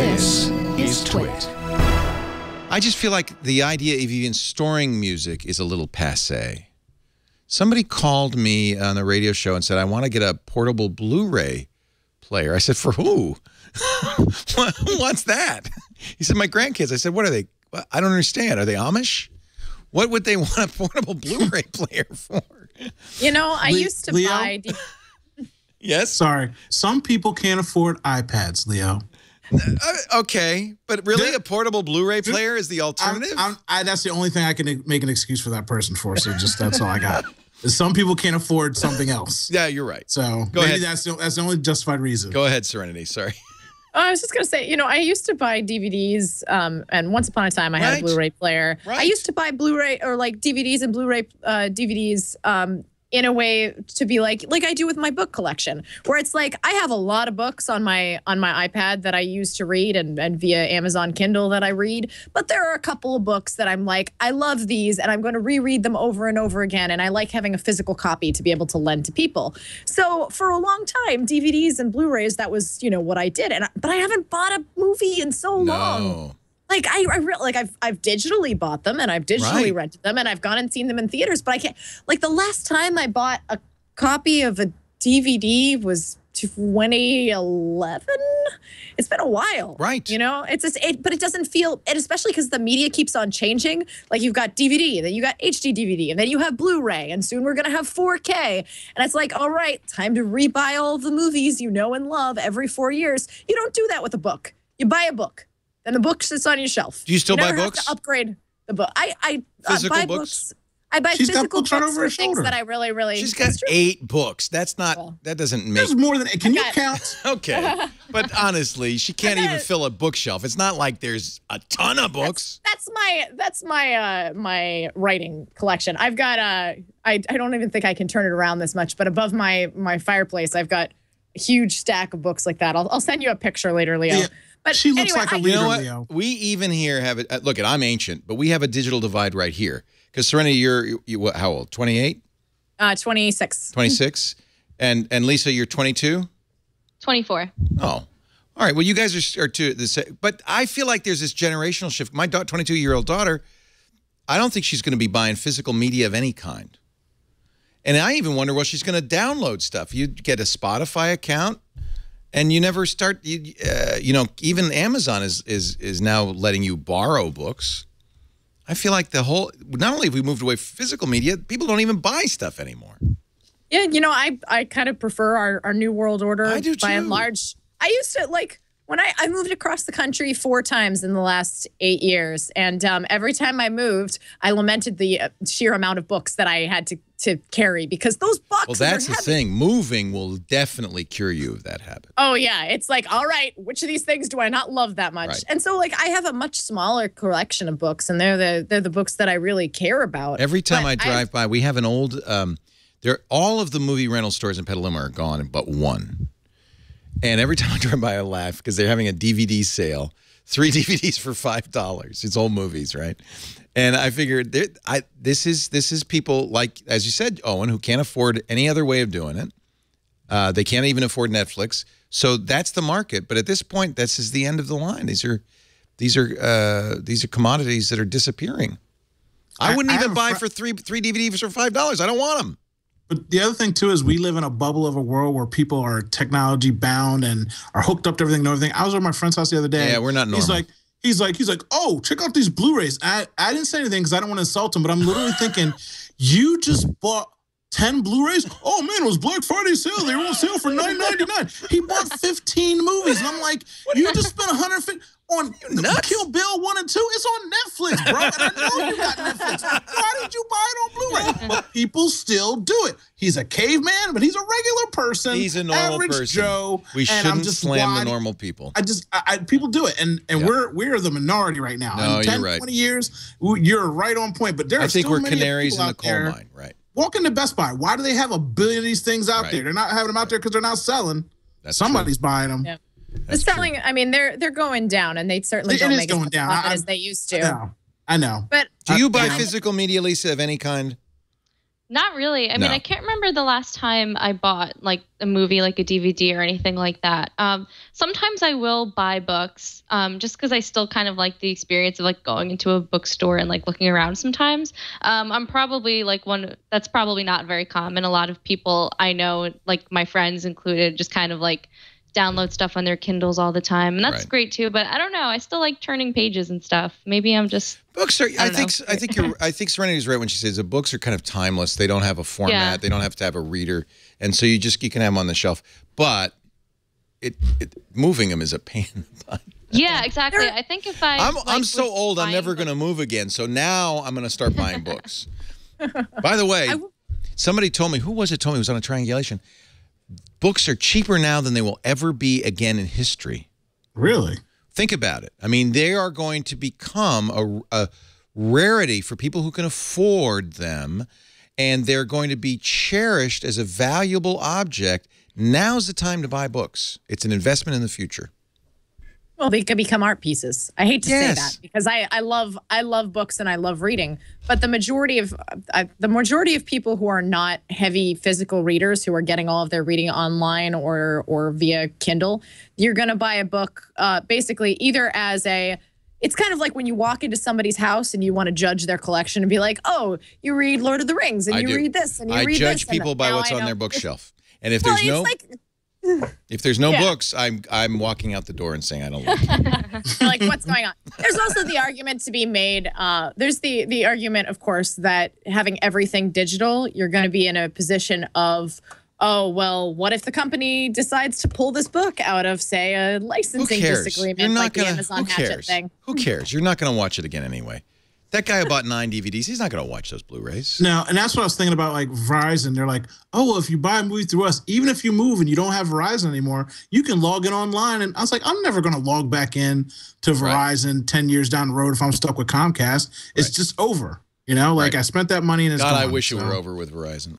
This is TWiT. I just feel like the idea of even storing music is a little passé. Somebody called me on the radio show and said, I want to get a portable Blu-ray player. I said, for who? Who wants that? He said, my grandkids. I said, what are they? I don't understand. Are they Amish? What would they want a portable Blu-ray player for? You know, I used to buy... Yes? Sorry. Some people can't afford iPads, Leo. Okay, but really a portable Blu-ray player is the alternative? That's the only thing I can make an excuse for that person for, so just that's all I got. Some people can't afford something else. Yeah, you're right. So Go maybe ahead. that's the only justified reason. Go ahead, Serenity. Sorry. I was just going to say, you know, I used to buy DVDs, and once upon a time I had a Blu-ray player. Right. I used to buy Blu-ray or like DVDs and Blu-ray DVDs in a way to be like I do with my book collection, where it's like I have a lot of books on my iPad that I use to read and via Amazon Kindle that I read. But there are a couple of books that I'm like, I love these and I'm going to reread them over and over again. And I like having a physical copy to be able to lend to people. So for a long time, DVDs and Blu-rays, that was, you know, what I did. But I haven't bought a movie in so long. Like I've digitally bought them and I've digitally rented them and I've gone and seen them in theaters, but I can't. Like the last time I bought a copy of a DVD was 2011. It's been a while, right? You know, it's just but it doesn't feel, and especially because the media keeps on changing. Like you've got DVD, then you got HD DVD, and then you have Blu-ray, and soon we're gonna have 4K. And it's like, all right, time to rebuy all the movies you know and love every 4 years. You don't do that with a book. You buy a book. And the book sits on your shelf. Do you still buy books? Have to upgrade the book. I buy books. I buy She's physical got books books for things that I really. She's got 8 books. That's not. That doesn't make. There's more than. Can you count? Okay, but honestly, she can't even fill a bookshelf. It's not like there's a ton of books. That's my writing collection. I've got I don't even think I can turn it around this much, but above my fireplace, I've got a huge stack of books like that. I'll send you a picture later, Leo. Yeah. But she looks like a leader, you know what? Leo. We even here have it. Look, I'm ancient, but we have a digital divide right here. Because Serenity, you're how old? 28? 26. 26? And Lisa, you're 22? 24. Oh. All right. Well, you guys are two the same. But I feel like there's this generational shift. My 22-year-old daughter, I don't think she's going to be buying physical media of any kind. And I even wonder, well, she's going to download stuff. You get a Spotify account. And you never start, you know, even Amazon is now letting you borrow books. I feel like the whole, not only have we moved away from physical media, people don't even buy stuff anymore. Yeah, you know, I kind of prefer our New World Order. I do too. By and large. I used to, like, when I moved across the country 4 times in the last 8 years. And every time I moved, I lamented the sheer amount of books that I had to carry because those books. Well, that's the thing. Moving will definitely cure you of that habit. Oh, yeah. It's like, all right, which of these things do I not love that much? Right. And so, like, I have a much smaller collection of books, and they're the books that I really care about. Every time I drive by, we have an old, all of the movie rental stores in Petaluma are gone but one. And every time I drive by, I laugh because they're having a DVD sale. 3 DVDs for $5. It's old movies, right? And I figured this is people like, as you said, Owen, who can't afford any other way of doing it. They can't even afford Netflix. So that's the market. But at this point, this is the end of the line. These are commodities that are disappearing. I wouldn't even buy for three DVDs for $5. I don't want them. But the other thing, too, is we live in a bubble of a world where people are technology bound and are hooked up to everything and everything. I was at my friend's house the other day. Yeah, we're not normal. He's like, oh, check out these Blu-rays. I didn't say anything because I don't want to insult him, but I'm literally thinking, you just bought 10 Blu-rays? Oh, man, it was Black Friday sale. They were on sale for $9.99. He bought 15 movies. And I'm like, you just spent $150 on Kill Bill 1 and 2. It's on Netflix, bro. And I know you got Netflix. Why did you buy it on Blu-ray? But people still do it. He's a caveman, but he's a regular person. He's a normal average person. Joe. We shouldn't slam the normal people. People do it, and we're the minority right now. No, in 10, you're right. 20 years, you're right on point. But there are still many canaries in the coal there. mine, right? Walk into Best Buy. Why do they have a billion of these things out there? They're not having them out there because they're not selling. Somebody's buying them. Yeah. The selling, I mean, they're going down, and they certainly don't make as much profit as they used to. I know. But do you buy physical media, Lisa, of any kind? Not really. I No. mean, I can't remember the last time I bought like a movie, like a DVD or anything like that. Sometimes I will buy books, just because I still kind of like the experience of like going into a bookstore and like looking around sometimes. I'm probably like that's probably not very common. A lot of people I know, like my friends included, just kind of like download stuff on their Kindles all the time, and that's great too. But I don't know. I still like turning pages and stuff. Maybe I'm just books are. I think Serenity's right when she says the books are kind of timeless. They don't have a format. Yeah. They don't have to have a reader, and so you can have them on the shelf. But moving them is a pain in the butt. Yeah, exactly. I think if I'm so old, I'm never going to move again. So now I'm going to start buying books. By the way, somebody told me, who was it? Told me it was on a triangulation. Books are cheaper now than they will ever be again in history. Really? Think about it. I mean, they are going to become a rarity for people who can afford them, and they're going to be cherished as a valuable object. Now's the time to buy books. It's an investment in the future. Well, they could become art pieces. I hate to say that because I love books and I love reading, but the majority of people who are not heavy physical readers, who are getting all of their reading online or via Kindle, you're going to buy a book basically either as it's kind of like when you walk into somebody's house and you want to judge their collection and be like, oh, you read Lord of the Rings and you read this and you read this. I judge people by what's on their bookshelf, and if there's no books, I'm walking out the door and saying I don't like it. You're like, what's going on? There's also the argument to be made. There's the argument, of course, that having everything digital, you're going to be in a position of, oh, well, what if the company decides to pull this book out of, say, a licensing disagreement like the Amazon Hatchet thing? Who cares? You're not going to watch it again anyway. That guy who bought 9 DVDs, he's not going to watch those Blu-rays. No, and that's what I was thinking about, like Verizon. They're like, oh, well, if you buy a movie through us, even if you move and you don't have Verizon anymore, you can log in online. And I was like, I'm never going to log back in to Verizon 10 years down the road if I'm stuck with Comcast. It's just over. You know, like I spent that money and it's gone. I wish it were over with Verizon.